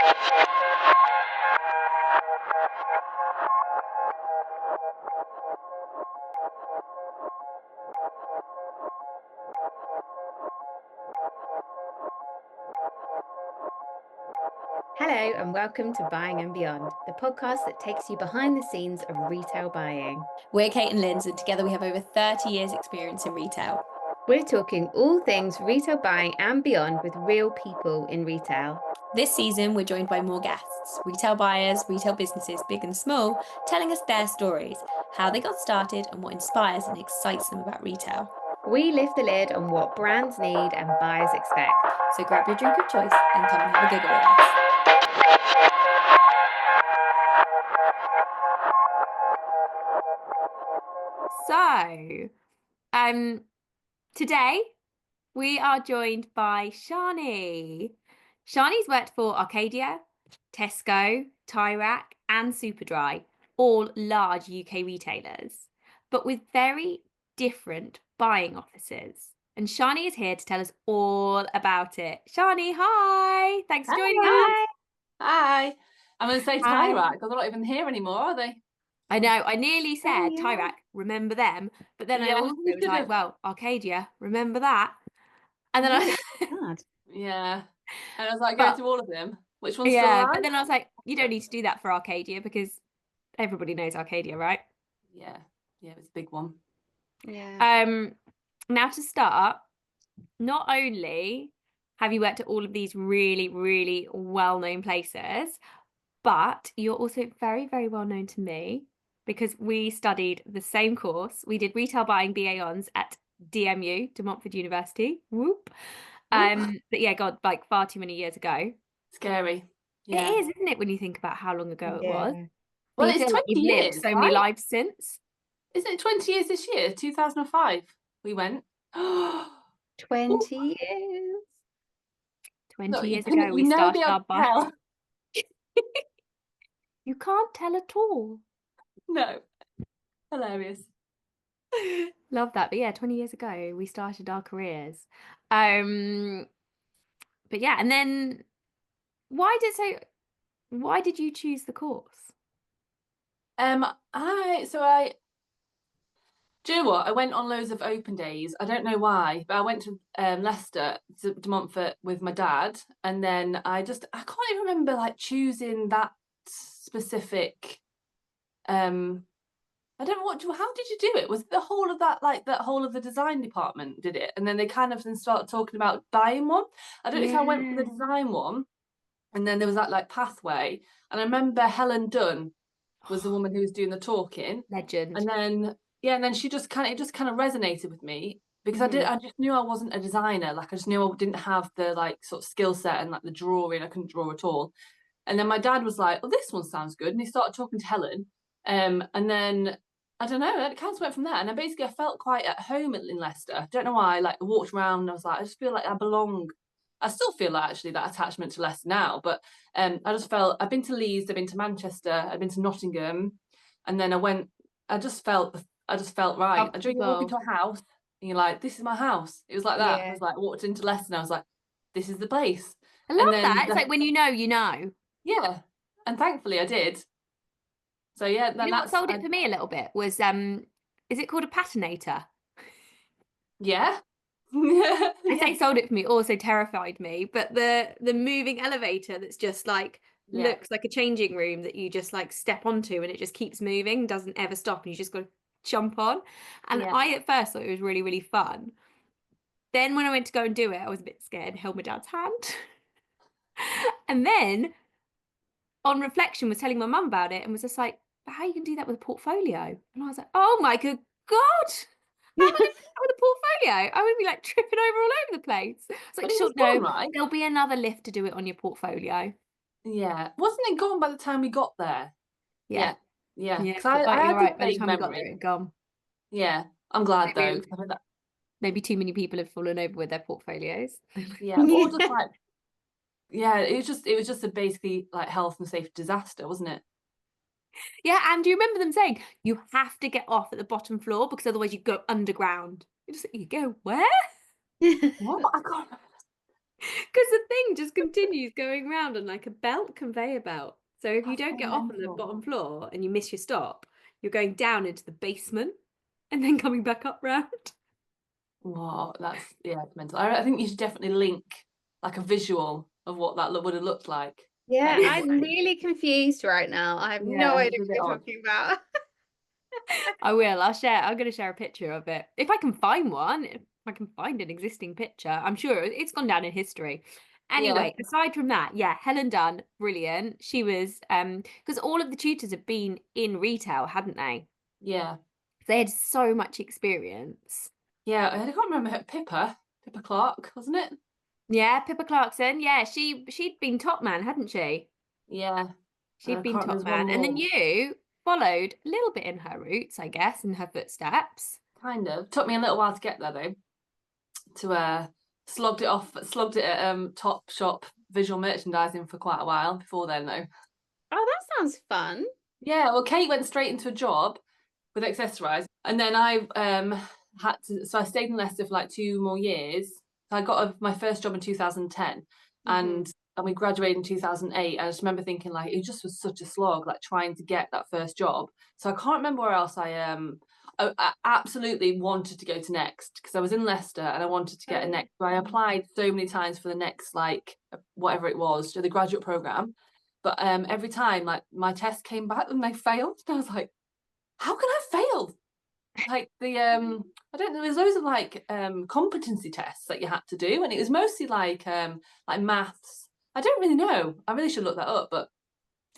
Hello and welcome to Buying and Beyond, the podcast that takes you behind the scenes of retail buying. We're Kate and Linz, and together we have over 30 years experience in retail. We're talking all things retail buying and beyond with real people in retail. This season, we're joined by more guests, retail buyers, retail businesses, big and small, telling us their stories, how they got started and what inspires and excites them about retail. We lift the lid on what brands need and buyers expect. So grab your drink of choice and come and have a giggle with us. So, today we are joined by Shani. Shani's worked for Arcadia, Tesco, Tyrac and Superdry, all large UK retailers, but with very different buying offices. And Shani is here to tell us all about it. Shani, hi! Thanks for joining us. Hi. I'm going to say Hi. Tyrac because they're not even here anymore, are they? I know, I nearly said yeah. Tyrac, remember them? But then I Yeah. also was like, well, Arcadia, remember that? And then I... Yeah. And I was like, go through all of them. Which one's still Yeah, alive? but then I was like, you don't need to do that for Arcadia because everybody knows Arcadia, right? Yeah. Yeah, it's a big one. Yeah. Now to start, not only have you worked at all of these really, really well-known places, but you're also very, very well known to me because we studied the same course. We did retail buying BA Hons at DMU, De Montfort University. Whoop. But yeah, God, like far too many years ago. Scary. Yeah. It is, isn't it, when you think about how long ago it was? Well, You it's feel 20 like you've years, lived so many lives since. Isn't it 20 years this year? 2005 we went. 20 years. 20 No, years ago, we started our buying. tell. You can't tell at all. No. Hilarious. Love that. But yeah, 20 years ago, we started our careers. But yeah, and then why did you choose the course? Do you know what? I went on loads of open days. I don't know why, but I went to Leicester, to Montfort with my dad, and then I can't even remember like choosing that specific. I don't know how did you do it? Was it the whole of that, like that whole of the design department did it, and then they kind of then started talking about buying one. I don't know if I went for the design one, and then there was that like pathway, and I remember Helen Dunn was the woman who was doing the talking. Legend. And then and then it just kind of resonated with me because I just knew I wasn't a designer. Like I just knew I didn't have the like sort of skill set and like the drawing. I couldn't draw at all. And then my dad was like, "Oh, this one sounds good," and he started talking to Helen. And then I don't know, it kind of went from there. And I felt quite at home in Leicester. I don't know why. Like I walked around and I was like, I just feel like I belong. I still feel like actually that attachment to Leicester now, but I just felt I've been to Leeds, I've been to Manchester, I've been to Nottingham, and then I just felt right. I you walk into a house and you're like, this is my house. It was like that. I was like, walked into Leicester and I was like, this is the place. I love that. It's like when you know, you know. Yeah. And thankfully I did. So yeah, then what sold it for me a little bit was is it called a patinator? Yeah. I say sold it for me, also terrified me, but the moving elevator that's just like looks like a changing room that you just like step onto and it just keeps moving, doesn't ever stop, and you just got to jump on. And I at first thought it was really, really fun. Then when I went to go and do it, I was a bit scared, held my dad's hand. And then on reflection was telling my mum about it and was just like, how are you gonna do that with a portfolio? And I was like, oh my good God. How am I going to do that with a portfolio? I would be like tripping over all over the place. It's like, sure, no, right? There'll be another lift to do it on your portfolio. Yeah. Wasn't it gone by the time we got there? Yeah. Because I had right. By the time we got there, it gone. Yeah. I'm glad though. Maybe too many people have fallen over with their portfolios. Yeah. Or just like, it was just a basically like health and safety disaster, wasn't it? Yeah, and do you remember them saying you have to get off at the bottom floor because otherwise you go underground? You go where? What? I can't remember. the thing just continues going round on like a conveyor belt. So if you That's don't so get off on the mental. bottom floor and you miss your stop, you're going down into the basement and then coming back up round. Wow, that's it's mental. I think you should definitely link like a visual of what that would have looked like. Yeah, Like, I'm really confused right now. I have no yeah, idea it's a what bit you're odd. talking about. I will. I'm going to share a picture of it if I can find one. If I can find an existing picture, I'm sure it's gone down in history. Yeah, Anyway, aside from that, yeah, Helen Dunn, brilliant. She was because all of the tutors have been in retail, hadn't they? yeah, They had so much experience. yeah. I can't remember her. Pippa Clark, wasn't it? Yeah, Pippa Clarkson. Yeah, she'd been top man, hadn't she? Yeah, and She'd I been can't. top There's one man, and then more. you followed a little bit in her roots, I guess, in her footsteps. Kind of took me a little while to get there though. To slugged it at Top Shop Visual Merchandising for quite a while before then though. Oh, that sounds fun. Yeah, well, Kate went straight into a job with Accessorize, and then I had to. So I stayed in Leicester for like 2 more years. So I got my first job in 2010, and we graduated in 2008. I just remember thinking like it just was such a slog, like trying to get that first job. So I can't remember where else I absolutely wanted to go to Next because I was in Leicester and I wanted to get a Next. So I applied so many times for the Next, like whatever it was, to the graduate program. But every time, like my test came back and they failed, and I was like, "How can I fail?" Like I don't know. There's loads of like competency tests that you had to do, and it was mostly like maths. I don't really know. I really should look that up. But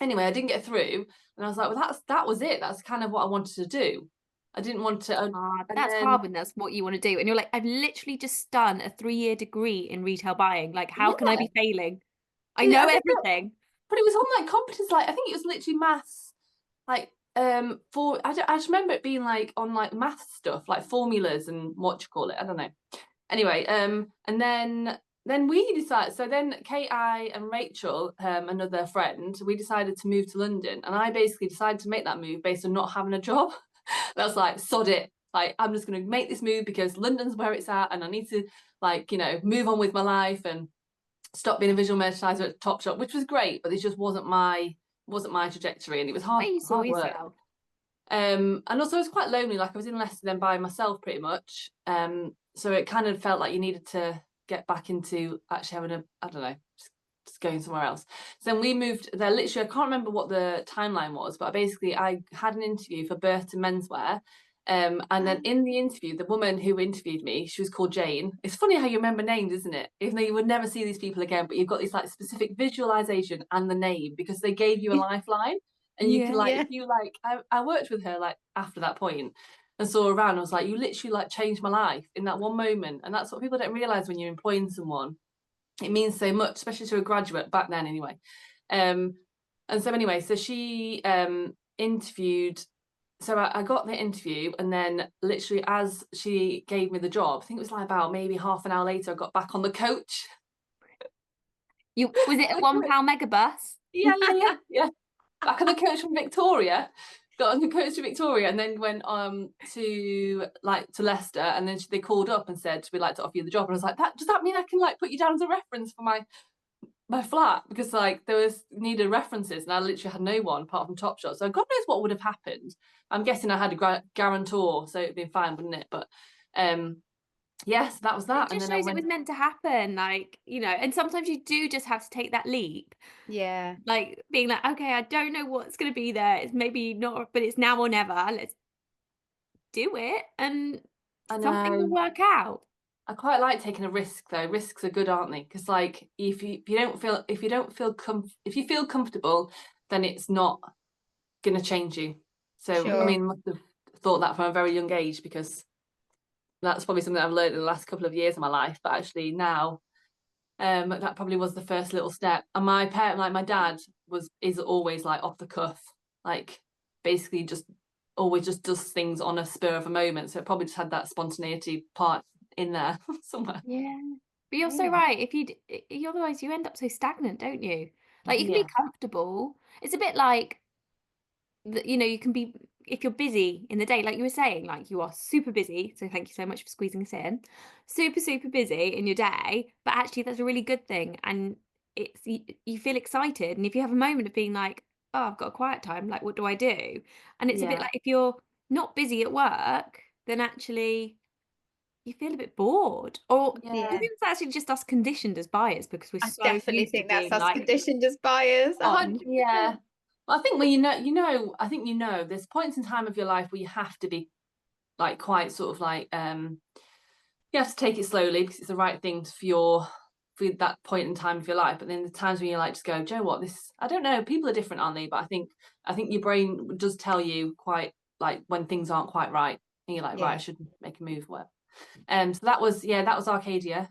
anyway, I didn't get through, and I was like, "Well, that was it. That's kind of what I wanted to do. I didn't want to." But And that's then hard when that's what you want to do. And you're like, I've literally just done a 3-year degree in retail buying. Like, how can I yeah, be failing? I but know I think everything. but it was on like competence. Like I think it was literally maths. Like I just remember it being like on like math stuff, like formulas and what you call it. I don't know. Anyway, and then we decided. So then Kate, I, and Rachel, another friend, we decided to move to London, and I basically decided to make that move based on not having a job. I was like, sod it. Like I'm just going to make this move because London's where it's at, and I need to like move on with my life and stop being a visual merchandiser at Topshop, which was great, but it just wasn't my trajectory, and it was Where you saw hard work. yourself. And also I was quite lonely. Like I was in Leicester then by myself pretty much. So it kind of felt like you needed to get back into actually having I don't know, just going somewhere else. So then we moved there. Literally, I can't remember what the timeline was, but basically I had an interview for Burton Menswear. And then in the interview, the woman who interviewed me, she was called Jane. It's funny how you remember names, isn't it? Even though you would never see these people again, but you've got this like specific visualization and the name because they gave you a lifeline. And you can like, Yeah. if you like, I worked with her like after that point and saw her around. I was like, you literally like changed my life in that one moment. And that's what people don't realize when you're employing someone. It means so much, especially to a graduate back then anyway. And so anyway, so she interviewed. So I got the interview, and then literally as she gave me the job, I think it was like about maybe half an hour later, I got back on the coach. Was it a £1 megabus? Yeah. Back on the coach from Victoria. Got on the coach to Victoria, and then went to Leicester, and then they called up and said we'd like to offer you the job. And I was like, does that mean I can like put you down as a reference for my flat? Because like there was needed references, and I literally had no one apart from Topshop. So God knows what would have happened. I'm guessing I had a guarantor, so it'd been fine, wouldn't it? But yes, that was that. It And just then I shows it was went. meant to happen. Like, and sometimes you do just have to take that leap. Yeah. Like being like, okay, I don't know what's going to be there. It's maybe not, but it's now or never. Let's do it. And I something will know. work out. I quite like taking a risk though. Risks are good, aren't they? Because like if you feel comfortable, then it's not gonna change you. So I Sure. mean, must have thought that from a very young age because that's probably something I've learned in the last couple of years of my life. But actually now, that probably was the first little step. And my parent, like my dad, is always like off the cuff, like basically just always just does things on a spur of a moment. So it probably just had that spontaneity part in there somewhere. Yeah. But you're so Yeah. right. Otherwise you end up so stagnant, don't you? Like you can be Yeah. comfortable. It's a bit like you can be if you're busy in the day, like you were saying, like you are super busy, so thank you so much for squeezing us in, super busy in your day, but actually that's a really good thing, and it's you feel excited, and if you have a moment of being like, oh, I've got a quiet time, like what do I do? And it's a bit Yeah. like if you're not busy at work, then actually you feel a bit bored, or Yeah. do you think it's actually just us conditioned as buyers because we're I so definitely used to think that's being us like conditioned as buyers. on? 100%. Yeah. Well, I think when I think there's points in time of your life where you have to be like quite sort of like you have to take it slowly because it's the right thing for that point in time of your life. But then the times when you like just go, Joe, what this? I don't know. People are different, aren't they? But I think your brain does tell you quite like when things aren't quite right, and you're like, right, I should make a move. What? So that was Arcadia.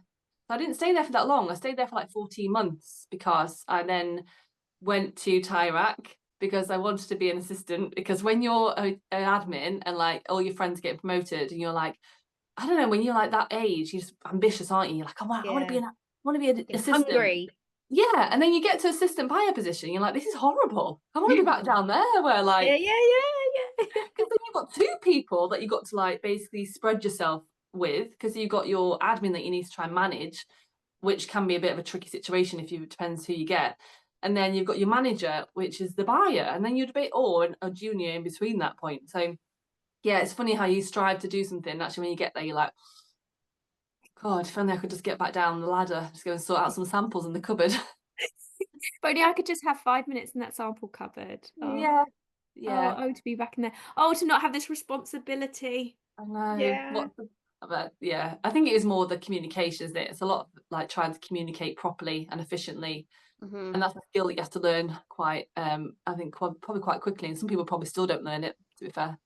So I didn't stay there for that long. I stayed there for like 14 months because I then went to Tyrac because I wanted to be an assistant. Because when you're an admin and like all your friends get promoted and you're like, I don't know, when you're like that age, you're just ambitious, aren't you? You're like, I want to be an assistant. Hungry. Yeah, and then you get to assistant buyer position, you're like, this is horrible. I want to be back down there where like, Yeah. because then you've got two people that you got to like basically spread yourself with, because you've got your admin that you need to try and manage, which can be a bit of a tricky situation if you depends who you get. And then you've got your manager, which is the buyer, and then you'd be a junior in between that point. So yeah, it's funny how you strive to do something. Actually, when you get there, you're like, God, if only I could just get back down the ladder, just go and sort out some samples in the cupboard. But only I could just have 5 minutes in that sample cupboard. Yeah. To be back in there. Oh, to not have this responsibility. I know. Yeah. But yeah, I think it is more the communication, isn't it? It's a lot of like trying to communicate properly and efficiently, Mm-hmm. and that's a skill that you have to learn quite. I think probably quite quickly, and some people probably still don't learn it. To be fair.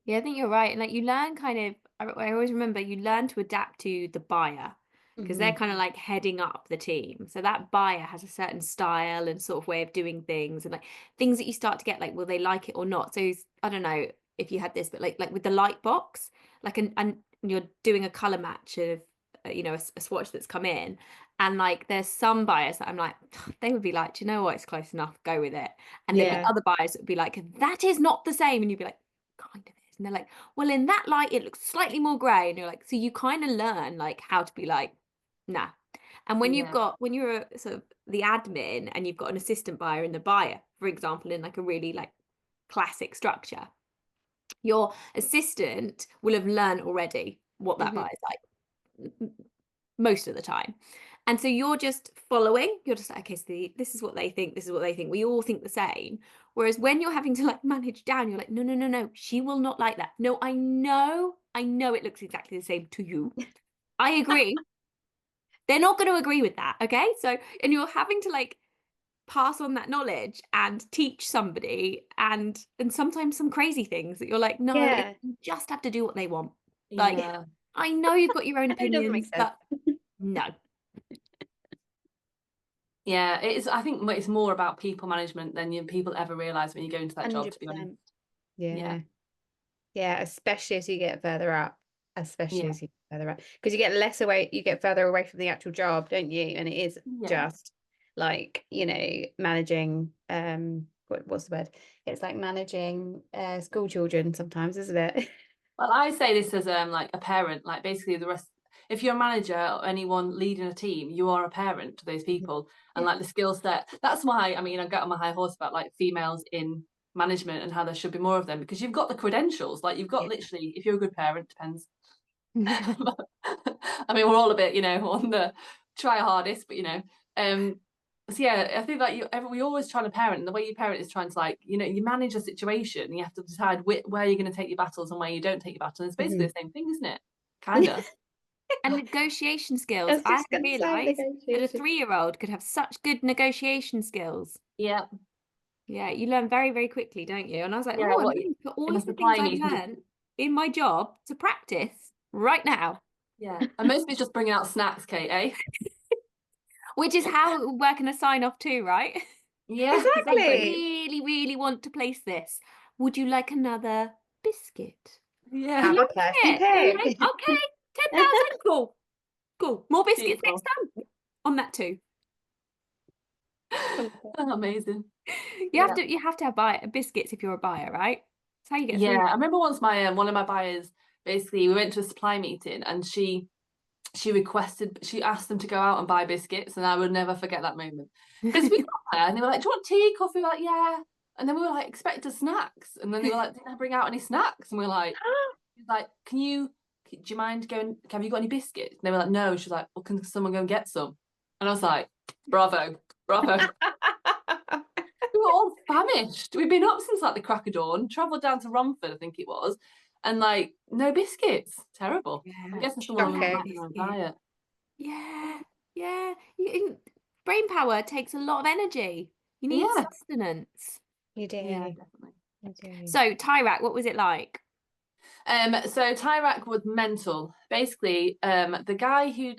Yeah, I think you're right. And like you learn kind of, I always remember you learn to adapt to the buyer because they're kind of like heading up the team. So that buyer has a certain style and sort of way of doing things, and like things that you start to get like, will they like it or not? So I don't know if you had this, but like with the light box, like and you're doing a color match of a swatch that's come in, and like there's some buyers that I'm like, they would be like, do you know what, it's close enough, go with it. And there'd be other buyers that would be like, that is not the same, and you'd be like, kind of is. And they're like, well, in that light it looks slightly more grey, and you're like, so you kind of learn like how to be like, nah. And when you're a, sort of the admin and you've got an assistant buyer and the buyer, for example, in like a really like classic structure, your assistant will have learned already what that buyer's like most of the time. And so you're just following, you're just like, okay, so this is what they think, this is what they think. We all think the same. Whereas when you're having to like manage down, you're like, no, she will not like that. No, I know it looks exactly the same to you. I agree. They're not going to agree with that. Okay. So, and you're having to like pass on that knowledge and teach somebody, and sometimes some crazy things that you're like, no, you just have to do what they want. Like, I know you've got your own It doesn't make opinions, sense. but no. Yeah, it is. I think it's more about people management than people ever realise when you go into that job, to be honest. Yeah, especially as you get further up. Because you get less away, you get further away from the actual job, don't you? And it is just like, managing what's the word? It's like managing school children sometimes, isn't it? Well, I say this as like a parent, like basically the rest. If you're a manager or anyone leading a team, you are a parent to those people, and like the skill set. That's why I get on my high horse about like females in management and how there should be more of them, because you've got the credentials. Like you've got literally, if you're a good parent, depends. We're all a bit, on the try hardest, but so yeah, I think that we always trying to parent, and the way you parent is trying to like, you manage a situation. You have to decide where you're going to take your battles and where you don't take your battles. It's basically the same thing, isn't it? Kind of. And negotiation skills. I realised that a 3-year-old could have such good negotiation skills. Yeah. Yeah, you learn very, very quickly, don't you? And I was like, I'm going to put all of the things I've learned in my job to practice right now. Yeah, and most of it's just bringing out snacks, Kate, eh? Which is how it would work in a sign-off too, right? Yeah, exactly. I really, really want to place this. Would you like another biscuit? Yeah. Have a person pick. Okay, 10,000. Cool. More biscuits next time. On that too. Amazing. You have to have biscuits if you're a buyer, right? That's how you get Yeah, through. I remember once my one of my buyers, basically we went to a supply meeting and she asked them to go out and buy biscuits, and I would never forget that moment. Because we got there and they were like, do you want tea, coffee? We were like, yeah. And then we were like, expect snacks. And then they were like, didn't I bring out any snacks? And we were like, do you mind going, have you got any biscuits? And they were like, no. She was like, well, can someone go and get some? And I was like, bravo. We were all famished. We'd been up since like the crack of dawn, travelled down to Romford, I think it was, and like no biscuits. Terrible. I'm guessing someone on a diet. Yeah. Brain power takes a lot of energy. You need sustenance. You do. Yeah, definitely. You do. So Tyrak, what was it like? So Tyrak was mental. Basically, the guy who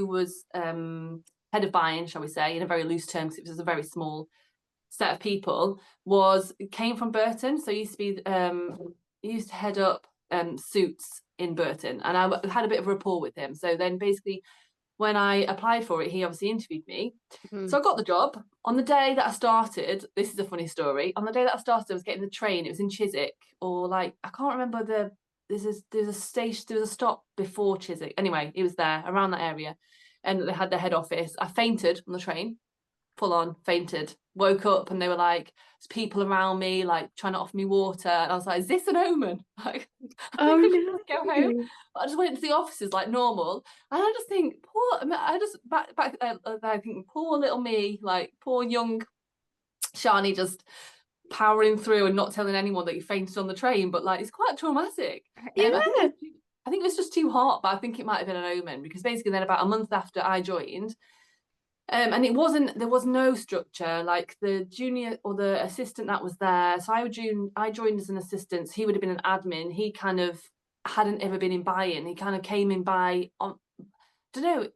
was head of buying, shall we say, in a very loose term, because it was a very small set of people, came from Burton. So he used to head up suits in Burton, and I had a bit of rapport with him. So then basically when I applied for it, he obviously interviewed me. So I got the job. On the day that I started, this is a funny story. On the day that I started, I was getting the train. It was in Chiswick, or like, I can't remember there's a station, there was a stop before Chiswick. Anyway, it was there around that area, and they had their head office. I fainted on the train, full on fainted. Woke up and they were like, there's people around me like trying to offer me water, and I was like, is this an omen? Like, Oh no. Go home. I just went into the offices like normal, and I just think I think poor little me, like poor young Shani, just powering through and not telling anyone that you fainted on the train. But like, it's quite traumatic. Yeah. I think it was just too hot, but I think it might have been an omen, because basically then about a month after I joined, and there was no structure. Like the junior or the assistant that was there, so I joined as an assistant. So he would have been an admin. He kind of hadn't ever been in buying. He kind of came in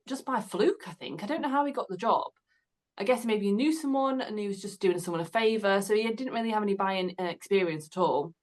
just by fluke, I think. I don't know how he got the job. I guess maybe he knew someone and he was just doing someone a favour. So he didn't really have any buying experience at all.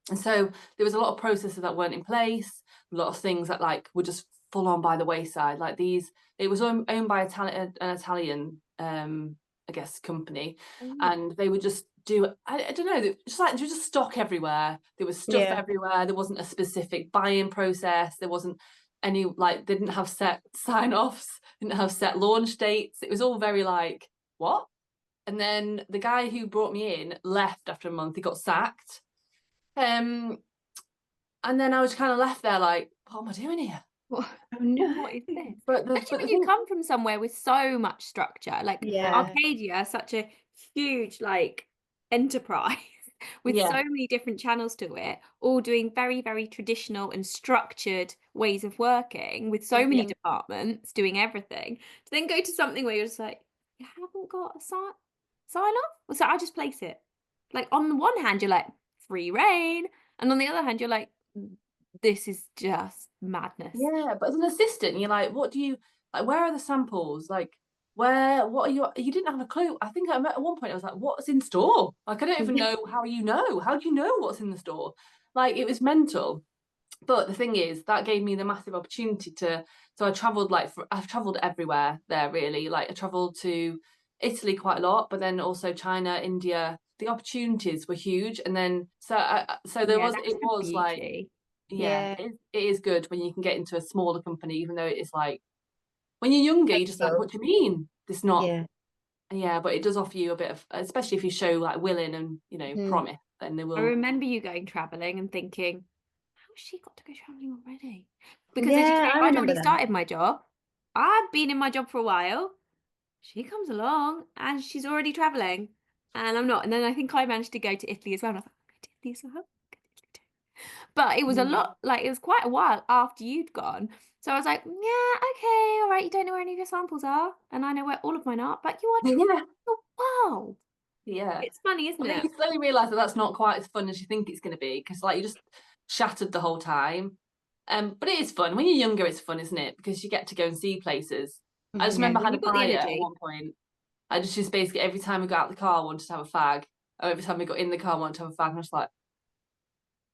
And so there was a lot of processes that weren't in place, a lot of things that like were just full on by the wayside. Like it was owned by an Italian, I guess, company, and they would just do, I don't know, there was just stock everywhere. There was stuff everywhere. There wasn't a specific buying process. There wasn't any, like, they didn't have set sign-offs, didn't have set launch dates. It was all very like, what? And then the guy who brought me in left after a month. He got sacked. And then I was kind of left there like, what am I doing here? What is this? Especially when you come from somewhere with so much structure, like Arcadia, such a huge like enterprise with so many different channels to it, all doing very, very traditional and structured ways of working, with so many departments doing everything, to then go to something where you're just like, you haven't got a sign off? So I just place it. Like, on the one hand, you're like, free reign, and on the other hand, you're like, this is just madness. Yeah, but as an assistant, you're like, what do you like? Where are the samples? Like, what are you? You didn't have a clue. I think at one point I was like, what's in store? Like, I don't even know how you know. How do you know what's in the store? Like, it was mental. But the thing is, that gave me the massive opportunity to. So I've traveled everywhere there, really. Like, I traveled to Italy quite a lot, but then also China, India. The opportunities were huge, and then it was like. Yeah, it is good when you can get into a smaller company, even though it is like, when you're younger, you're just like, what do you mean? It's not. Yeah, but it does offer you a bit of, especially if you show like willing and promise, then they will. I remember you going traveling and thinking, how's she got to go traveling already? Because as you say, I'd already started my job. I've been in my job for a while. She comes along and she's already traveling, and I'm not. And then I think I managed to go to Italy as well. And I was like, I'm going to Italy as well. But it was a lot, like, it was quite a while after you'd gone. So I was like, yeah, okay, all right, you don't know where any of your samples are, and I know where all of mine are, but you are traveling the world. Yeah. It's funny, isn't it? You slowly realise that that's not quite as fun as you think it's going to be, because like, you just shattered the whole time. But it is fun. When you're younger, it's fun, isn't it? Because you get to go and see places. I just remember I had a buyer at one point. I just basically, every time we got out the car, I wanted to have a fag. Or every time we got in the car, I wanted to have a fag. And I was like,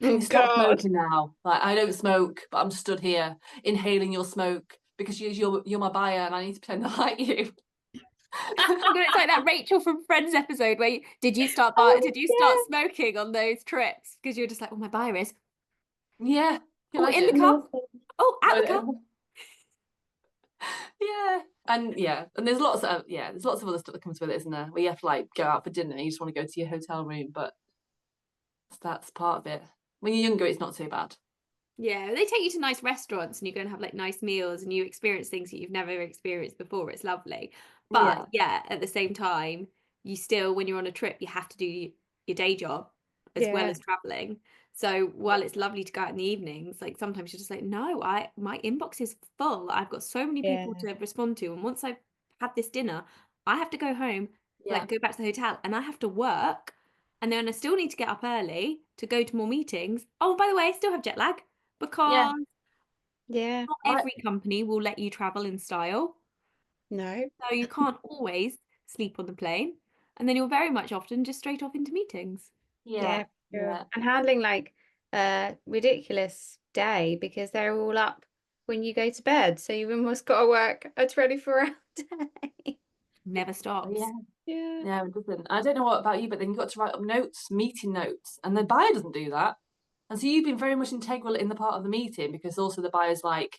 can you stop smoking now? Like, I don't smoke, but I'm stood here inhaling your smoke because you're my buyer, and I need to pretend I like you. It's like that Rachel from Friends episode where did you start smoking on those trips? Because you're just like, oh, my buyer is. Yeah. Oh, in the car. Oh, at the car. Yeah. And there's lots of other stuff that comes with it, isn't there? Where you have to like go out for dinner and you just want to go to your hotel room, but that's part of it. When you're younger, it's not so bad. Yeah, they take you to nice restaurants and you go and have like nice meals and you experience things that you've never experienced before. It's lovely. But at the same time, you still, when you're on a trip, you have to do your day job as well as traveling. So while it's lovely to go out in the evenings, like sometimes you're just like, no, my inbox is full. I've got so many people to respond to. And once I've had this dinner, I have to go home, like go back to the hotel, and I have to work. And then I still need to get up early to go to more meetings. Oh, by the way, I still have jet lag because not every company will let you travel in style. No. So you can't always sleep on the plane. And then you're very much often just straight off into meetings. Yeah. And handling like a ridiculous day because they're all up when you go to bed. So you've almost got to work a 24-hour day. Never stops. Yeah, it doesn't. I don't know what about you, but then you've got to write up notes, meeting notes, and the buyer doesn't do that. And so you've been very much integral in the part of the meeting because also the buyer's like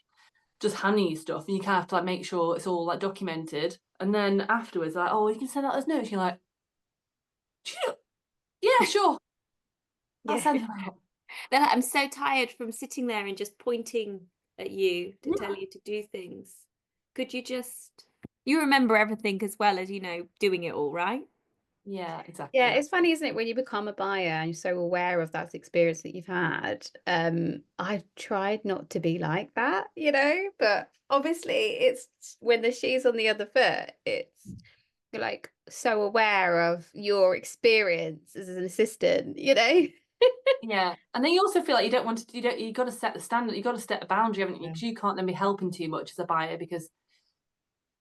just handing you stuff and you kind of have to like make sure it's all like documented. And then afterwards, like, oh, you can send out those notes. You're like, yeah, sure. I'll send them out. They're like, I'm so tired from sitting there and just pointing at you to tell you to do things. Could you just, you remember everything as well as, doing it all, right? Yeah, exactly. Yeah, it's funny, isn't it, when you become a buyer and you're so aware of that experience that you've had. I've tried not to be like that, but obviously it's when the shoe's on the other foot, you're like so aware of your experience as an assistant, Yeah, and then you also feel like you got to set the standard, you got to set a boundary, haven't you? Because you can't then be helping too much as a buyer because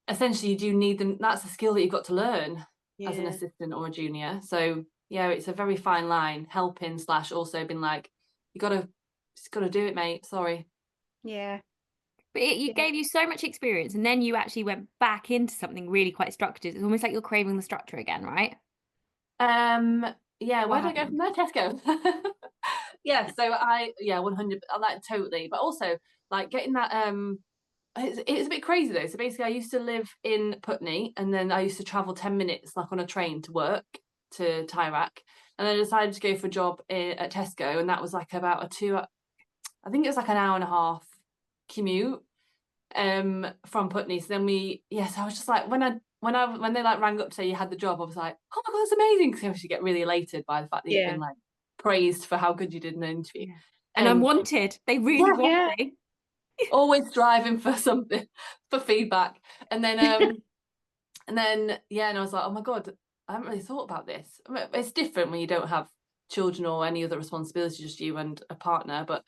essentially you do need them. That's a skill that you've got to learn as an assistant or a junior. So yeah, it's a very fine line, helping / also been like, just gotta do it, mate. Sorry. Yeah. But it gave you so much experience, and then you actually went back into something really quite structured. It's almost like you're craving the structure again, right? Yeah, where do I go from there? Tesco. Yeah, so 100, I like totally. But also like getting that it's a bit crazy though. So basically I used to live in Putney and then I used to travel 10 minutes like on a train to work to Tyrac. And then I decided to go for a job at Tesco, and that was like about I think it was like an hour and a half commute from Putney. So then so I was just like when they like rang up to say you had the job, I was like, oh my god, that's amazing, because I actually get really elated by the fact that you've been like praised for how good you did in an interview. And I'm wanted. They really want me. Always striving for something, for feedback. And then and I was like, oh my god, I haven't really thought about this. I mean, it's different when you don't have children or any other responsibility, just you and a partner. But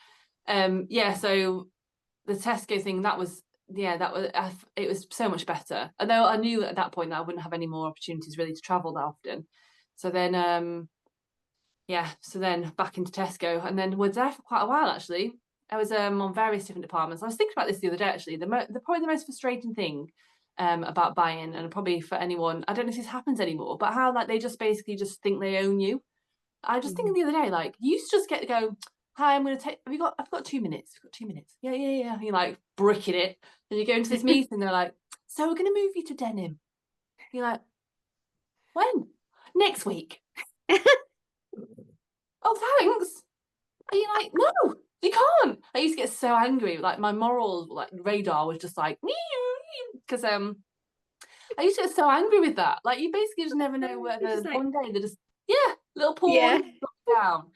so the Tesco thing, it was so much better. Although I knew at that point that I wouldn't have any more opportunities really to travel that often. So then so then back into Tesco, and then was there for quite a while actually. I was on various different departments. I was thinking about this the other day actually. Probably the most frustrating thing about buying, and probably for anyone, I don't know if this happens anymore, but how like they just basically just think they own you. I just thinking the other day, like you used to just get to go, hi, I'm going to take, I've got 2 minutes. We've got 2 minutes. Yeah. You're like bricking it. And you go into this meeting, they're like, so we're going to move you to Denim. You're like, when? Next week. Oh, thanks. And you're like, no, you can't. I used to get so angry. Like my moral like radar was just like, because I used to get so angry with that. Like you basically just never know whether one day they're just little paw down.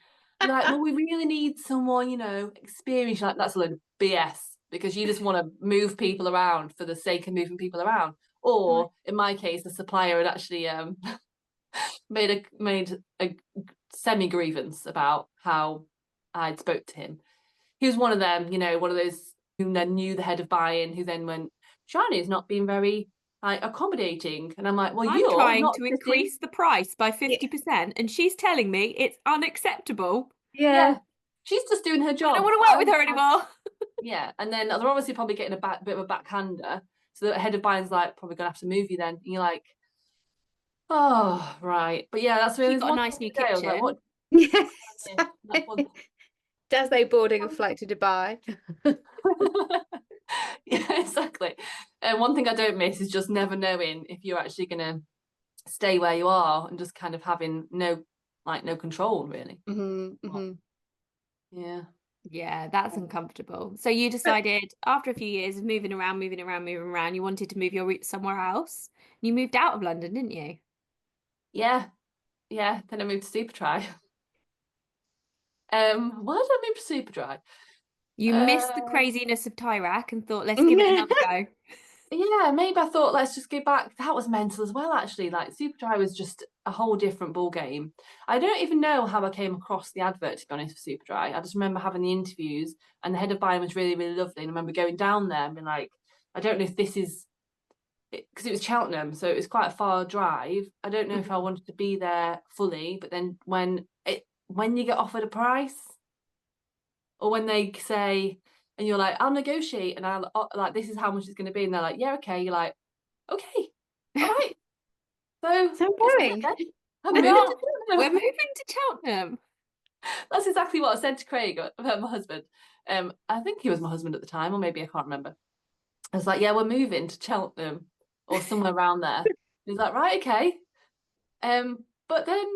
And like, well, we really need someone, experienced. Like that's a load of BS, because you just want to move people around for the sake of moving people around. Or in my case, the supplier had actually made a semi grievance about how I'd spoke to him. He was one of them, one of those who then knew the head of buying, who then went, Shani is not being very accommodating. And I'm like, well, you're trying to increase the price by 50%, and she's telling me it's unacceptable. Yeah. She's just doing her job. I don't want to work with her anymore. Yeah. And then they're obviously probably getting a bit of a backhander. So the head of buying's like, probably gonna have to move you then. And you're like, Oh, right. But yeah, that's really You've got a nice new I was like, kitchen. what? Yes. That was- Does they boarding a flight to Dubai? Yeah, exactly. And one thing I don't miss is just never knowing if you're actually gonna stay where you are and just kind of having no control really. Yeah. Yeah, that's uncomfortable. So you decided after a few years of moving around, you wanted to move your roots somewhere else. You moved out of London, didn't you? Yeah. Then I moved to Superdry. Why did I move to Superdry? You missed the craziness of Tyrac and thought, let's give it another go. Yeah, maybe I thought let's just go back. That was mental as well, actually. Like Superdry was just a whole different ball game. I don't even know how I came across the advert, to be honest, for Superdry. I just remember having the interviews and the head of buying was really, really lovely. And I remember going down there and being like, I don't know if this is because it was Cheltenham, so it was quite a far drive. I don't know if I wanted to be there fully, but then when you get offered a price, or when they say, and you're like, I'll negotiate, and I'll like this is how much it's going to be, and they're like, yeah, okay. You're like, okay, all right. So I'm going. I'm moving to We're Cheltenham. moving to Cheltenham. That's exactly what I said to Craig about my husband. I think he was my husband at the time, or maybe I can't remember. I was like, yeah, we're moving to Cheltenham or somewhere around there. He's like, right, okay. But then,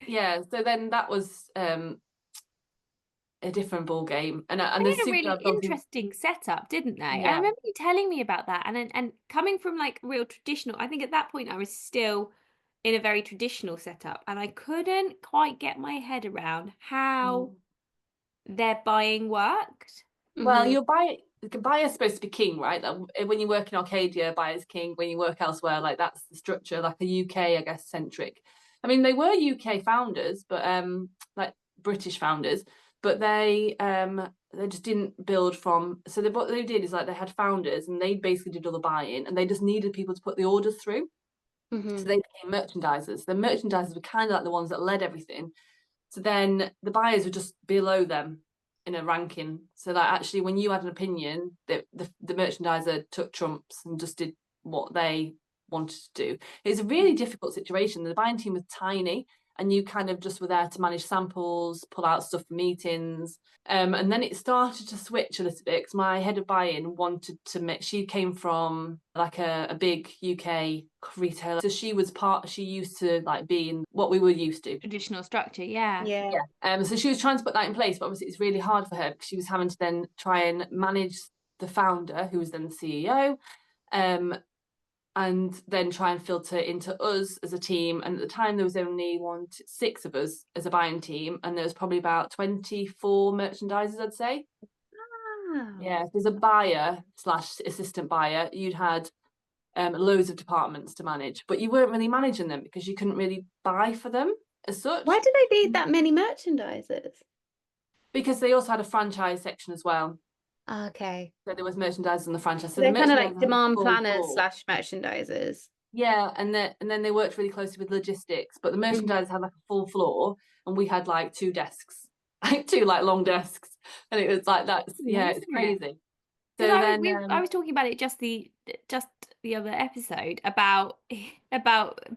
yeah, so then that was a different ball game, and They the had a really Superdry interesting setup, didn't they? I Yeah, remember you telling me about that, and coming from like real traditional, I think at that point I was still in a very traditional setup, and I couldn't quite get my head around how their buying worked. Well, the buyer's supposed to be king, right? Like, when you work in Arcadia, buyer's king. When you work elsewhere, like that's the structure, like a UK, I guess, centric. I mean, they were UK founders, but like British founders, but they just didn't build from. So what they did is like they had founders, and they basically did all the buying, and they just needed people to put the orders through. So they became merchandisers. The merchandisers were kind of like the ones that led everything. So then the buyers were just below them in a ranking. So that actually, when you had an opinion, the merchandiser took trumps and just did what they wanted to do. It was a really difficult situation. The buying team was tiny, and you kind of just were there to manage samples, pull out stuff for meetings. And then it started to switch a little bit because my head of buying wanted to make, she came from like a big UK retailer. So she used to like be in what we were used to. Traditional structure, yeah. So she was trying to put that in place, but obviously it's really hard for her because she was having to then try and manage the founder, who was then the CEO, and then try and filter into us as a team. And at the time, there was only 6 of us as a buying team, and there was probably about 24 merchandisers, I'd say. Wow. Yeah, there's a buyer / assistant buyer. You'd had loads of departments to manage, but you weren't really managing them because you couldn't really buy for them as such. Why do they need that many merchandisers? Because they also had a franchise section as well. Okay. So there was merchandisers on the franchise. So they're kind of like merchandisers had a demand full planners floor. / merchandisers. Yeah, and then they worked really closely with logistics, but the merchandisers had like a full floor, and we had like 2 desks, like 2 like long desks, and it was like that's it's crazy. So then I was talking about it just the other episode about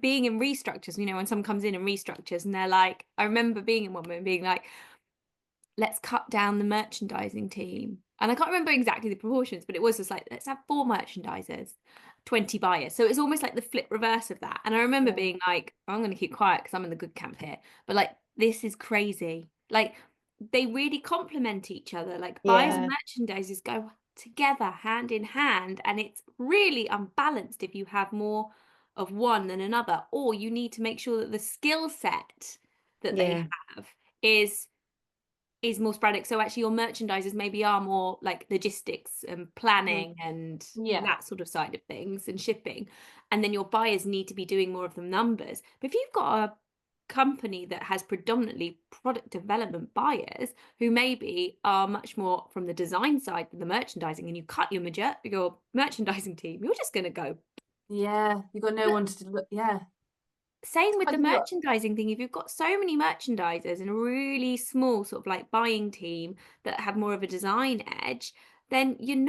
being in restructures. You know, when someone comes in and restructures, and they're like, I remember being in one moment being like, let's cut down the merchandising team. And I can't remember exactly the proportions, but it was just like, let's have 4 merchandisers, 20 buyers. So it's almost like the flip reverse of that. And I remember being like, I'm going to keep quiet because I'm in the good camp here. But like, this is crazy. Like, they really complement each other. Like, buyers and merchandisers go together hand in hand. And it's really unbalanced if you have more of one than another. Or you need to make sure that the skill set that they have is more sporadic. So actually your merchandisers maybe are more like logistics and planning and that sort of side of things and shipping, and then your buyers need to be doing more of the numbers. But if you've got a company that has predominantly product development buyers who maybe are much more from the design side than the merchandising, and you cut your merchandising team, you're just going to go, you've got no one to look. Same with the merchandising thing. If you've got so many merchandisers and a really small sort of like buying team that have more of a design edge, then you're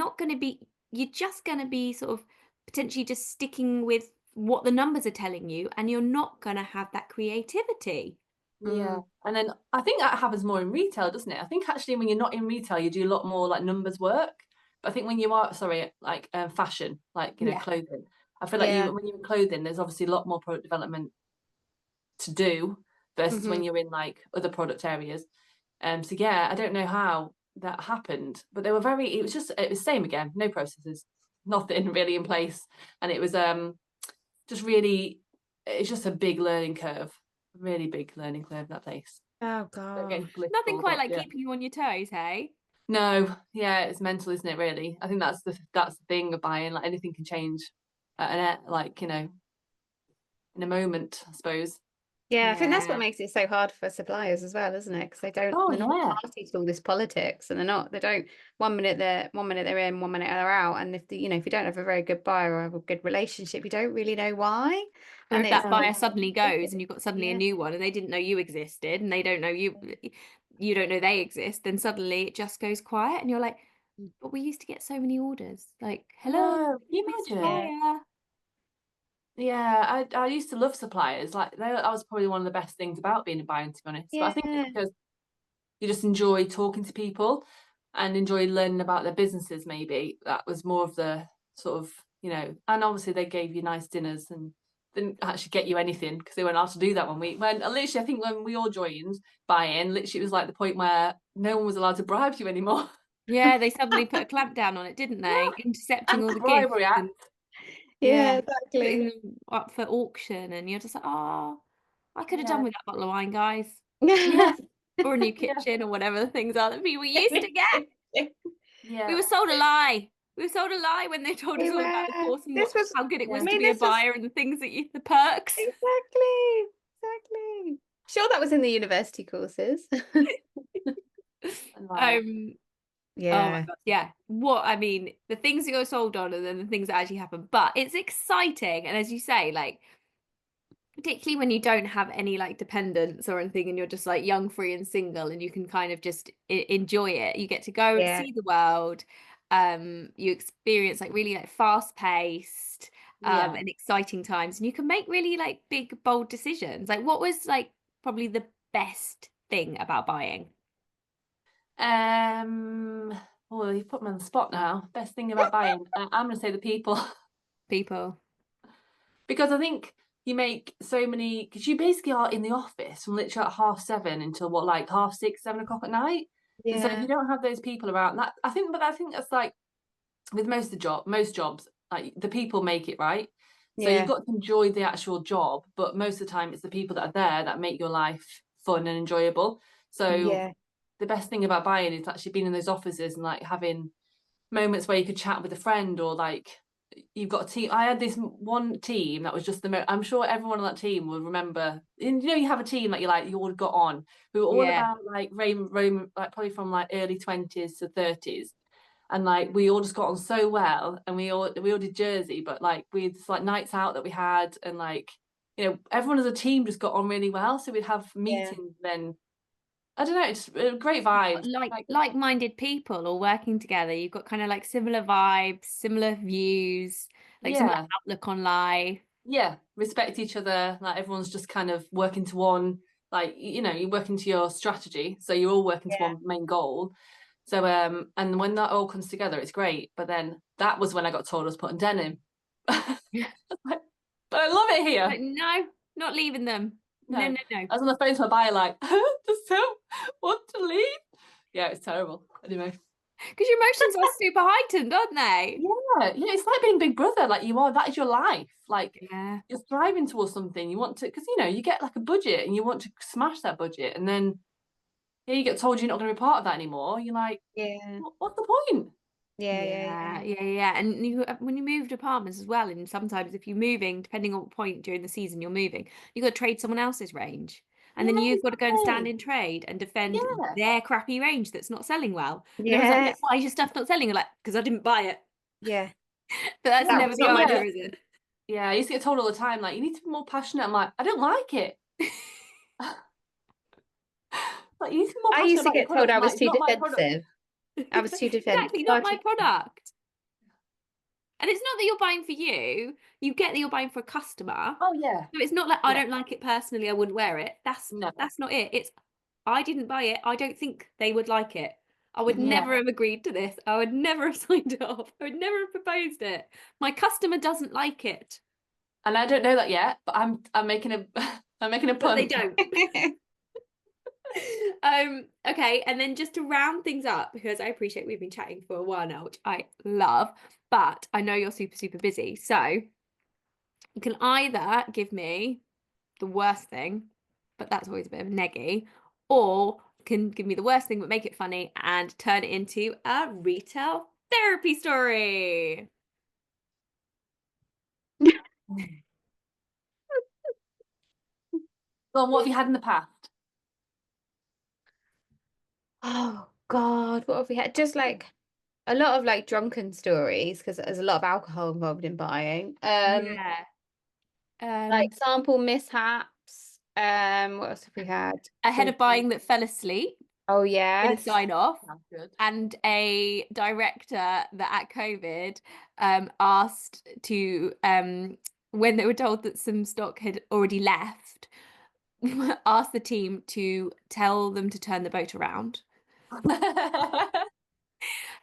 just going to be sort of potentially just sticking with what the numbers are telling you, and you're not going to have that creativity. Yeah. And then I think that happens more in retail, doesn't it? I think actually when you're not in retail, you do a lot more like numbers work. But I think when you are, like fashion, like, Yeah. clothing, I feel like when you're in clothing, there's obviously a lot more product development to do versus when you're in like other product areas. So yeah, I don't know how that happened, but it was the same again, no processes, nothing really in place. And it was just really, it's just a big learning curve, really big learning curve, that place. Oh god. Nothing quite like keeping you on your toes, hey? No, yeah, it's mental, isn't it, really? I think that's the thing of buying, like anything can change like, in a moment, I suppose. Yeah, I think that's what makes it so hard for suppliers as well, isn't it? Because they're not party to all this politics, and they don't. 1 minute they're in, 1 minute they're out, and if if you don't have a very good buyer or have a good relationship, you don't really know why. Or And if that buyer suddenly goes and you've got suddenly a Yeah. new one and they didn't know you existed and they don't know you don't know they exist, then suddenly it just goes quiet and you're like, but we used to get so many orders. Like, hello, No, can you Mr. imagine? Buyer. Yeah, I used to love suppliers. Like that was probably one of the best things about being a buyer, to be honest. But I think it's Yeah. because you just enjoy talking to people and enjoy learning about their businesses. Maybe that was more of the sort of, and obviously they gave you nice dinners and didn't actually get you anything because they weren't allowed to do that when literally I think when we all joined buying, literally it was like the point where no one was allowed to bribe you anymore. Yeah, they suddenly put a clamp down on it, didn't they? Intercepting all the gifts Bribery act. and Yeah, putting exactly. them up for auction, and you're just like, oh, I could have done with that bottle of wine, guys. Yeah. Or a new kitchen or whatever the things are that people used to get. Yeah. We were sold a lie. We were sold a lie when they told us all about the course and how good it was to be a buyer and the things the perks. Exactly. Sure, that was in the university courses. Oh my God, yeah. The things that go sold on and then the things that actually happen. But it's exciting. And as you say, like, particularly when you don't have any like dependents or anything and you're just like young, free and single and you can kind of just enjoy it. You get to go and see the world. You experience like really like fast paced and exciting times, and you can make really like big, bold decisions. Like, what was like probably the best thing about buying? Well, you put me on the spot now. Best thing about buying, I'm gonna say the people. Because I think you make so many, because you basically are in the office from literally at 7:30 until like 6:30, 7 o'clock at night. And so if you don't have those people around, that I think that's like with most jobs, like the people make it, right? So you've got to enjoy the actual job, but most of the time it's the people that are there that make your life fun and enjoyable. So the best thing about buying is actually being in those offices and like having moments where you could chat with a friend, or like you've got a team. I had this one team that was just I'm sure everyone on that team will remember. And you have a team that you all got on. We were all about like Rome, like probably from like early 20s to 30s. And like we all just got on so well, and we all did Jersey, but like we had this like nights out that we had, and like everyone as a team just got on really well. So we'd have meetings then. I don't know, it's great vibes. Like-minded people all working together. You've got kind of like similar vibes, similar views, like similar outlook on life. Yeah, respect each other. Like everyone's just kind of working to one, like you're working to your strategy, so you're all working to one main goal. So and when that all comes together, it's great. But then that was when I got told I was putting denim. But I love it here. Like, no, not leaving them. No. I was on the phone to my buyer like, just don't want to leave. Yeah, it's terrible. Anyway. Because your emotions are super heightened, aren't they? Yeah, it's like being Big Brother. Like that is your life. Like you're striving towards something. You want to, because you get like a budget and you want to smash that budget, and then you get told you're not going to be part of that anymore. You're like, what's the point? Yeah. And when you moved apartments as well, and sometimes if you're moving, depending on what point during the season you're moving, you've got to trade someone else's range. And then you've got to go and stand in trade and defend their crappy range that's not selling well. And everyone's like, why is your stuff not selling? You're like, because I didn't buy it. Yeah. But that's never the idea, is it? Yeah, I used to get told all the time, like, you need to be more passionate. I'm like, I don't like it. Like, you need to be more passionate. I used to get told I was too defensive. I was too defensive. Exactly, not my product. And it's not that you're buying for you. You get that you're buying for a customer. Oh yeah. So it's not like I Yeah. don't like it personally, I wouldn't wear it. That's not it. It's I didn't buy it. I don't think they would like it. I would never have agreed to this. I would never have signed it off. I would never have proposed it. My customer doesn't like it. And I don't know that yet, but I'm making a I'm making a But they pun. don't. Okay, and then just to round things up, because I appreciate we've been chatting for a while now, which I love, but I know you're super busy, so you can either give me the worst thing, but that's always a bit of a neggy, or can give me the worst thing but make it funny and turn it into a retail therapy story. Well, what have you had in the past? Oh God, what have we had? Just like a lot of like drunken stories because there's a lot of alcohol involved in buying. Yeah. Like sample mishaps. What else have we had? A head of buying that fell asleep Oh in a yes. sign off. Sounds good. And a director that at COVID asked to when they were told that some stock had already left, asked the team to tell them to turn the boat around.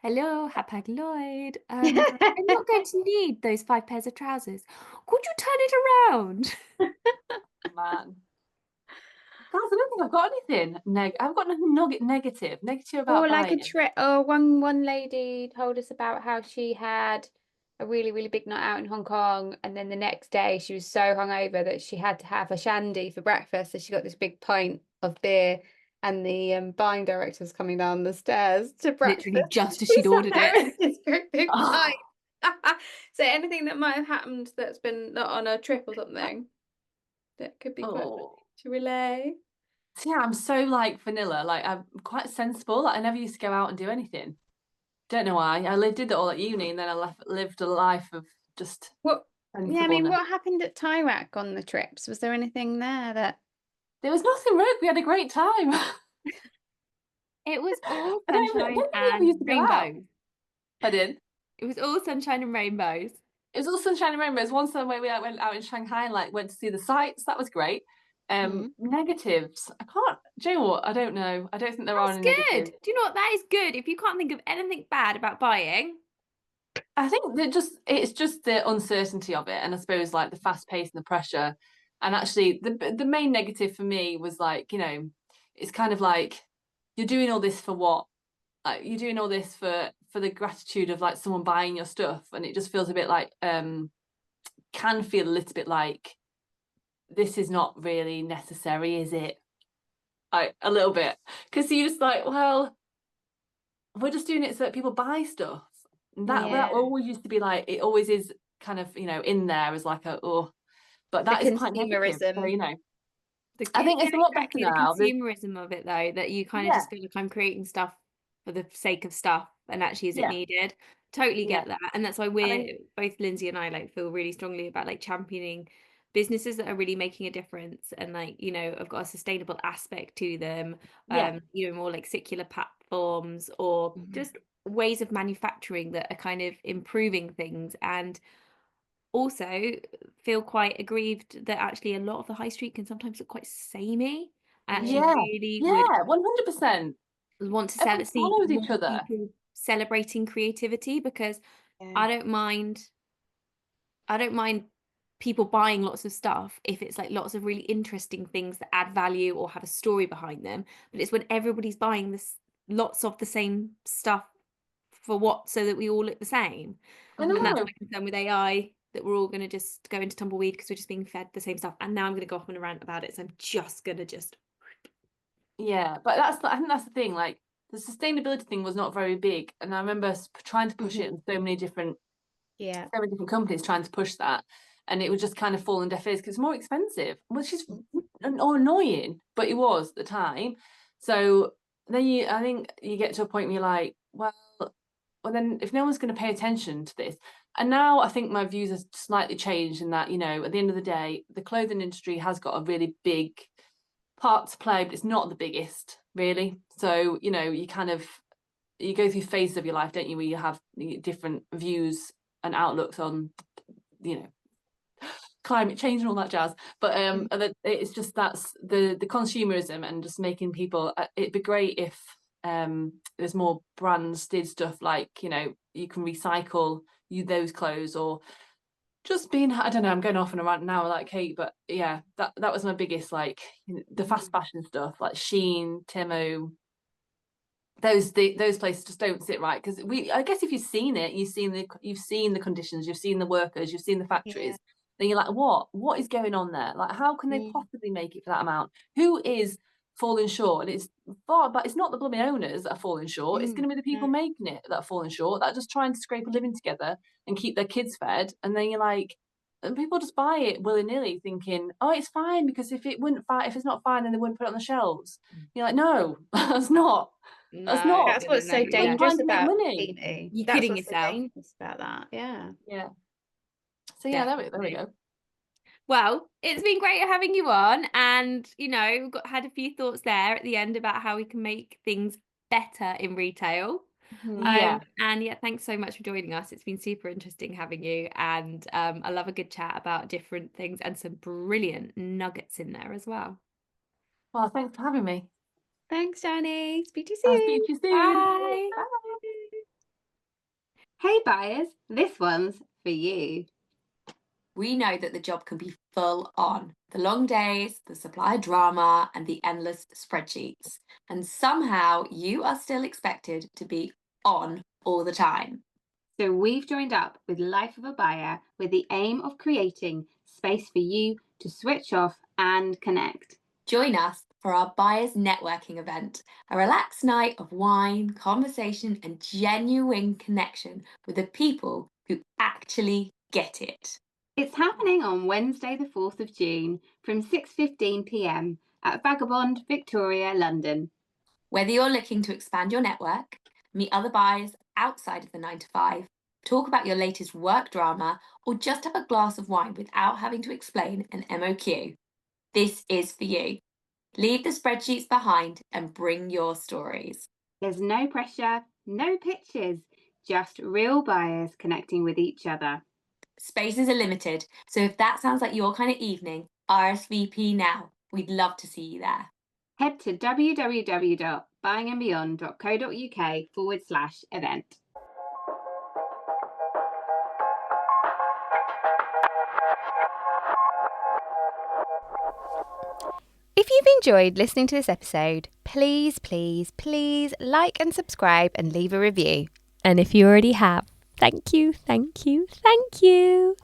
Hello, Hapag Lloyd. I'm not going to need those 5 pairs of trousers. Could you turn it around? Man. Guys, I don't think I've got anything. I've got nothing negative about Or like buying. a trip. Oh, one lady told us about how she had a really big night out in Hong Kong, and then the next day she was so hungover that she had to have a shandy for breakfast. So she got this big pint of beer, and the buying director was coming down the stairs to breakfast. Literally just as she'd ordered it. This great big Oh. pint. So anything that might have happened that's been not on a trip or something that could be quite funny to relay. So yeah, I'm so like vanilla. Like I'm quite sensible. Like I never used to go out and do anything. Don't know why. I did it all at uni, and then I lived a life of just. What? Yeah, I mean, sensibleness. what happened at Tyrac on the trips? Was there anything there that? There was nothing wrong. We had a great time. It was all I don't sunshine think we ever and used to go out. rainbows. I did. It was all sunshine and rainbows. It was all sunshine and rainbows. One summer we went out in Shanghai and like went to see the sights. That was great. Negatives. I can't. Do you know what? I don't know. I don't think there are That's any good. negatives. Do you know what? That is good. If you can't think of anything bad about buying, I think that it's just the uncertainty of it, and I suppose like the fast pace and the pressure. And actually, the main negative for me was like, it's kind of like you're doing all this for what? Like you're doing all this for the gratitude of like someone buying your stuff, and it just feels a bit like can feel a little bit like this is not really necessary, is it? A little bit, because you're just like, well, we're just doing it so that people buy stuff. That always used to be like, it always is kind of in there as like but that is quite negative. So, I think it's a lot better now. The consumerism of it though, that you kind of just feel like I'm creating stuff for the sake of stuff, and actually is it needed? Totally get that, and that's why both Lindsay and I like feel really strongly about like championing businesses that are really making a difference and like have got a sustainable aspect to them. More like circular platforms or just ways of manufacturing that are kind of improving things, and also feel quite aggrieved that actually a lot of the high street can sometimes look quite samey. And actually really would 100% want to everyone see follows more each other. people celebrating creativity, because I don't mind people buying lots of stuff if it's like lots of really interesting things that add value or have a story behind them, but it's when everybody's buying this lots of the same stuff for what, so that we all look the same. I know. And that's my concern with AI, that we're all going to just go into tumbleweed because we're just being fed the same stuff. And now I'm going to go off on a rant about it, so I'm just going to but I think that's the thing, like the sustainability thing was not very big, and I remember trying to push it in so many different companies trying to push that, and it would just kind of fall on deaf ears because it's more expensive, which is annoying, but it was at the time. So then I think you get to a point where you're like, well then if no one's going to pay attention to this. And now I think my views have slightly changed in that, at the end of the day, the clothing industry has got a really big part to play, but it's not the biggest, really. So, you go through phases of your life, don't you, where you have different views and outlooks on, you know, climate change and all that jazz. But and it's just that's the consumerism and just making people. It'd be great if there's more brands did stuff like, you know, you can recycle those clothes, or just being, I don't know, I'm going off on a rant now like Kate, but yeah, that was my biggest, like, you know, the fast fashion stuff like Shein, Temu, those places just don't sit right, because I guess if you've seen it, you've seen the conditions, you've seen the workers, you've seen the factories, then you're like, what is going on there? Like, how can they possibly make it for that amount? Who is falling short? And but it's not the blooming owners that are falling short. It's going to be the people making it that are falling short, that are just trying to scrape a living together and keep their kids fed. And then you're like, and people just buy it willy-nilly thinking, oh, it's fine, because if it's not fine, then they wouldn't put it on the shelves. You're like, no, that's not. That's not. That's what's so dangerous about money. You're kidding yourself. So dangerous about that. Yeah. So yeah, there we go. Well, it's been great having you on, and you know, we've had a few thoughts there at the end about how we can make things better in retail. And yeah, thanks so much for joining us. It's been super interesting having you, and I love a good chat about different things and some brilliant nuggets in there as well. Well, thanks for having me. Thanks, Shani. Speak to you soon. I'll speak to you soon. Bye. Hey buyers, this one's for you. We know that the job can be full on. The long days, the supplier drama, and the endless spreadsheets. And somehow you are still expected to be on all the time. So we've joined up with Life of a Buyer with the aim of creating space for you to switch off and connect. Join us for our Buyers Networking event, a relaxed night of wine, conversation, and genuine connection with the people who actually get it. It's happening on Wednesday the 4th of June from 6:15 p.m. at Vagabond, Victoria, London. Whether you're looking to expand your network, meet other buyers outside of the 9 to 5, talk about your latest work drama, or just have a glass of wine without having to explain an MOQ, this is for you. Leave the spreadsheets behind and bring your stories. There's no pressure, no pictures, just real buyers connecting with each other. Spaces are limited, so if that sounds like your kind of evening, RSVP now. We'd love to see you there. Head to www.buyingandbeyond.co.uk/event. If you've enjoyed listening to this episode, please, please, please like and subscribe and leave a review. And if you already have, thank you, thank you, thank you.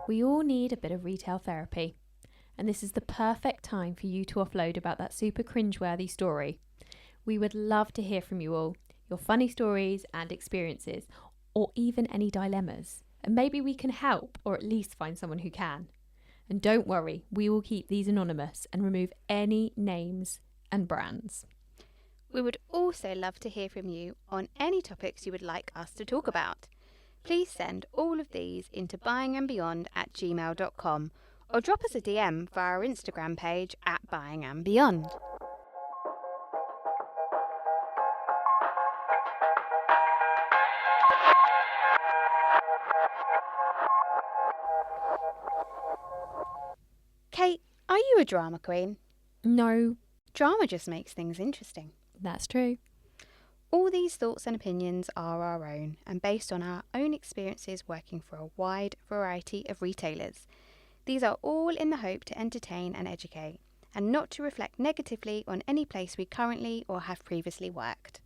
We all need a bit of retail therapy, and this is the perfect time for you to offload about that super cringeworthy story. We would love to hear from you all, your funny stories and experiences, or even any dilemmas, and maybe we can help, or at least find someone who can. And don't worry, we will keep these anonymous and remove any names and brands. We would also love to hear from you on any topics you would like us to talk about. Please send all of these into buyingandbeyond@gmail.com or drop us a DM via our Instagram page @buyingandbeyond. Kate, are you a drama queen? No, Drama just makes things interesting. that's true. All these thoughts and opinions are our own and based on our own experiences working for a wide variety of retailers. These are all in the hope to entertain and educate, and not to reflect negatively on any place we currently or have previously worked.